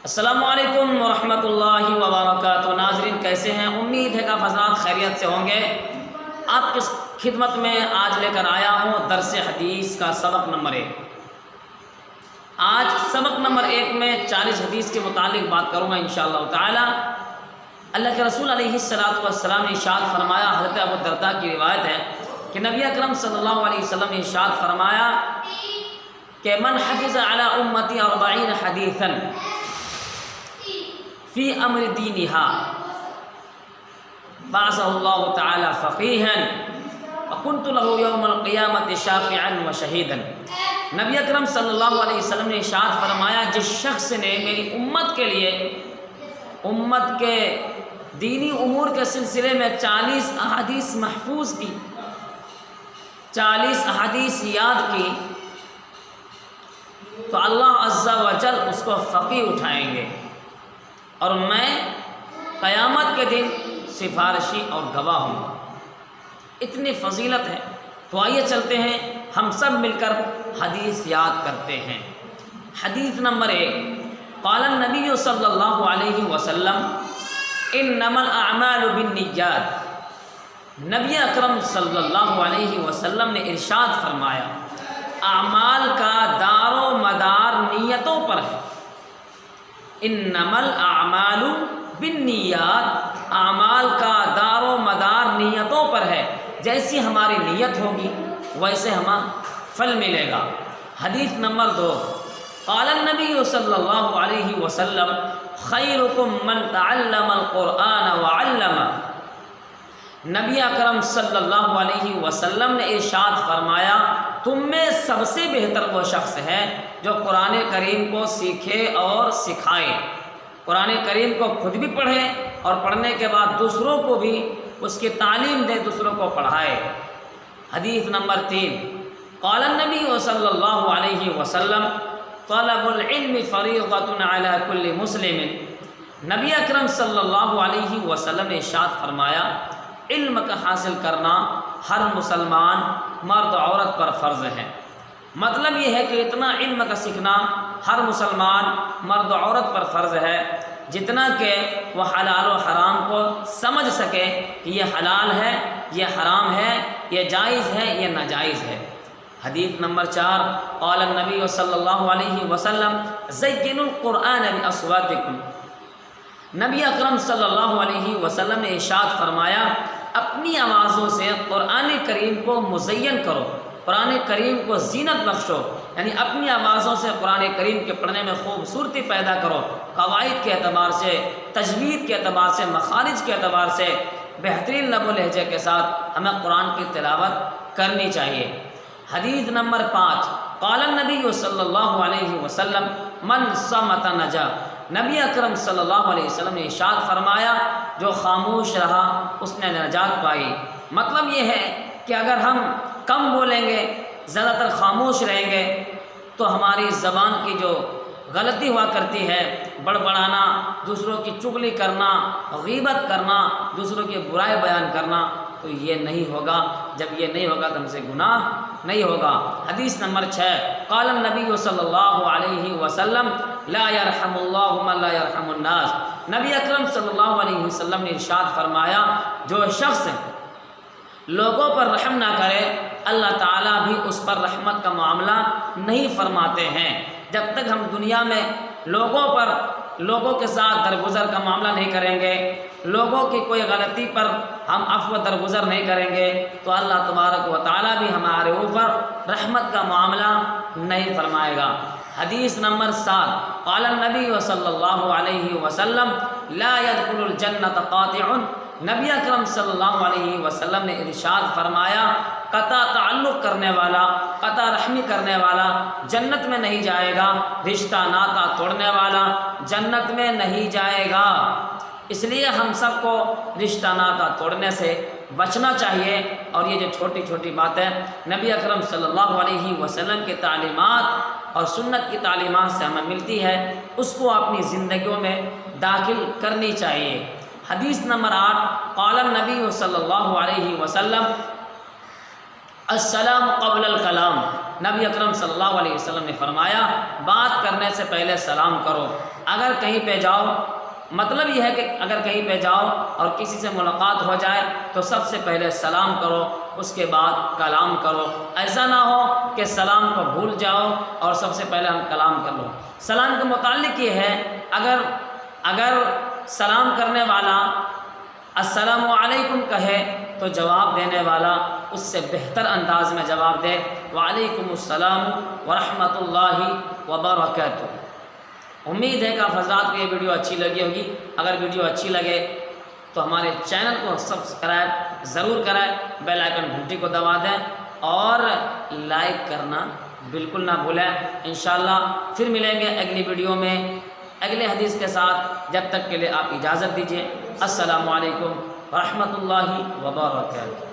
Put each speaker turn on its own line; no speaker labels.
السلام علیکم ورحمۃ اللہ وبرکاتہ۔ ناظرین کیسے ہیں؟ امید ہے کہ حضرات خیریت سے ہوں گے۔ آپ کی خدمت میں آج لے کر آیا ہوں درس حدیث کا سبق نمبر 1۔ آج سبق نمبر 1 میں 40 حدیث کے متعلق بات کروں گا انشاءاللہ تعالی۔ اللہ کے رسول علیہ السلام نے ارشاد فرمایا، حضرت ابو الدرداء کی روایت ہے کہ نبی اکرم صلی اللہ علیہ وسلم نے ارشاد فرمایا کہ من حفظ علی امتی 40 حدیثا فی امر دینہا بعثہ اللہ تعالی فقیہا وکنت لہ یوم القیامت شافعا وشہیدا۔ نبی اکرم صلی اللہ علیہ وسلم نے ارشاد فرمایا، جس شخص نے میری امت کے لیے امت کے دینی امور کے سلسلے میں 40 احادیث محفوظ کی، 40 احادیث یاد کی، تو اللہ عز و جل اس کو فقیہ اٹھائیں گے اور میں قیامت کے دن سفارشی اور گواہ ہوں گا۔ اتنی فضیلت ہے۔ تو آئیے چلتے ہیں، ہم سب مل کر حدیث یاد کرتے ہیں۔ حدیث نمبر 1، قال النبی صلی اللہ علیہ وسلم انما الاعمال بالنیات۔ نبی اکرم صلی اللہ علیہ وسلم نے ارشاد فرمایا، اعمال کا دار و مدار نیتوں پر ہے۔ انما الاعمال بالنیات، اعمال کا دار و مدار نیتوں پر ہے۔ جیسی ہماری نیت ہوگی ویسے ہمیں پھل ملے گا۔ حدیث نمبر 2، قال النبی صلی اللہ علیہ وسلم خیرکم من تعلم القرآن وعلمہ۔ نبی اکرم صلی اللہ علیہ وسلم نے ارشاد فرمایا، تم میں سب سے بہتر وہ شخص ہے جو قرآن کریم کو سیکھے اور سکھائے، قرآن کریم کو خود بھی پڑھے اور پڑھنے کے بعد دوسروں کو بھی اس کی تعلیم دے، دوسروں کو پڑھائے۔ حدیث نمبر 3، قال النبی صلی اللہ علیہ وسلم طلب العلم فریضۃ علی کل مسلم۔ نبی اکرم صلی اللہ علیہ وسلم نے ارشاد فرمایا، علم کا حاصل کرنا ہر مسلمان مرد و عورت پر فرض ہے۔ مطلب یہ ہے کہ اتنا علم کا سیکھنا ہر مسلمان مرد و عورت پر فرض ہے جتنا کہ وہ حلال و حرام کو سمجھ سکے کہ یہ حلال ہے، یہ حرام ہے، یہ جائز ہے، یہ ناجائز ہے۔ حدیث نمبر 4، قال النبی صلی اللہ علیہ وسلم زینوا القرآن باصواتکم۔ نبی اکرم صلی اللہ علیہ وسلم نے ارشاد فرمایا، اپنی آوازوں سے قرآن کریم کو مزین کرو، قرآن کریم کو زینت بخشو، یعنی اپنی آوازوں سے قرآن کریم کے پڑھنے میں خوبصورتی پیدا کرو۔ قواعد کے اعتبار سے، تجوید کے اعتبار سے، مخارج کے اعتبار سے بہترین لب و لہجے کے ساتھ ہمیں قرآن کی تلاوت کرنی چاہیے۔ حدیث نمبر 5، قال النبی صلی اللہ علیہ وسلم من صمت نجا۔ نبی اکرم صلی اللہ علیہ وسلم نے ارشاد فرمایا، جو خاموش رہا اس نے نجات پائی۔ مطلب یہ ہے کہ اگر ہم کم بولیں گے، زیادہ تر خاموش رہیں گے، تو ہماری زبان کی جو غلطی ہوا کرتی ہے، بڑبڑانا، دوسروں کی چغلی کرنا، غیبت کرنا، دوسروں کی برائی بیان کرنا، تو یہ نہیں ہوگا۔ جب یہ نہیں ہوگا تو ہم سے گناہ نہیں ہوگا۔ حدیث نمبر 6، قال النبی صلی اللہ علیہ وسلم لا یرحم اللہ من لا یرحم الناس۔ نبی اکرم صلی اللہ علیہ وسلم نے ارشاد فرمایا، جو شخص لوگوں پر رحم نہ کرے اللہ تعالیٰ بھی اس پر رحمت کا معاملہ نہیں فرماتے ہیں۔ جب تک ہم دنیا میں لوگوں کے ساتھ درگزر کا معاملہ نہیں کریں گے، لوگوں کی کوئی غلطی پر ہم عفو درگزر نہیں کریں گے، تو اللہ تبارک و تعالیٰ بھی ہمارے اوپر رحمت کا معاملہ نہیں فرمائے گا۔ حدیث نمبر 7، قال النبی صلی اللہ علیہ وسلم لا يدخل الجنۃ قاطع۔ نبی اکرم صلی اللہ علیہ وسلم نے ارشاد فرمایا، قطع تعلق کرنے والا، قطع رحمی کرنے والا جنت میں نہیں جائے گا، رشتہ ناتا توڑنے والا جنت میں نہیں جائے گا۔ اس لیے ہم سب کو رشتہ ناتا توڑنے سے بچنا چاہیے، اور یہ جو چھوٹی چھوٹی باتیں نبی اکرم صلی اللہ علیہ وسلم کی تعلیمات اور سنت کی تعلیمات سے ہمیں ملتی ہے، اس کو اپنی زندگیوں میں داخل کرنی چاہیے۔ حدیث نمبر 8، قال النبی صلی اللہ علیہ وسلم السلام قبل الکلام۔ نبی اکرم صلی اللہ علیہ وسلم نے فرمایا بات کرنے سے پہلے سلام کرو۔ اگر کہیں پہ جاؤ، مطلب یہ ہے کہ اگر کہیں پہ جاؤ اور کسی سے ملاقات ہو جائے تو سب سے پہلے سلام کرو، اس کے بعد کلام کرو۔ ایسا نہ ہو کہ سلام کو بھول جاؤ اور سب سے پہلے ہم کلام کر لو۔ سلام کے متعلق یہ ہے، اگر سلام کرنے والا السلام علیکم کہے تو جواب دینے والا اس سے بہتر انداز میں جواب دے وعلیکم السلام ورحمۃ اللہ وبرکاتہ۔ امید ہے کہ آپ حضرات کو یہ ویڈیو اچھی لگی ہوگی۔ اگر ویڈیو اچھی لگے تو ہمارے چینل کو سبسکرائب ضرور کریں، بیل آئیکن گھنٹی کو دبا دیں اور لائک کرنا بالکل نہ بھولیں۔ انشاءاللہ پھر ملیں گے اگلی ویڈیو میں اگلے حدیث کے ساتھ۔ جب تک کے لیے آپ اجازت دیجیے۔ السلام علیکم ورحمۃ اللہ وبرکاتہ۔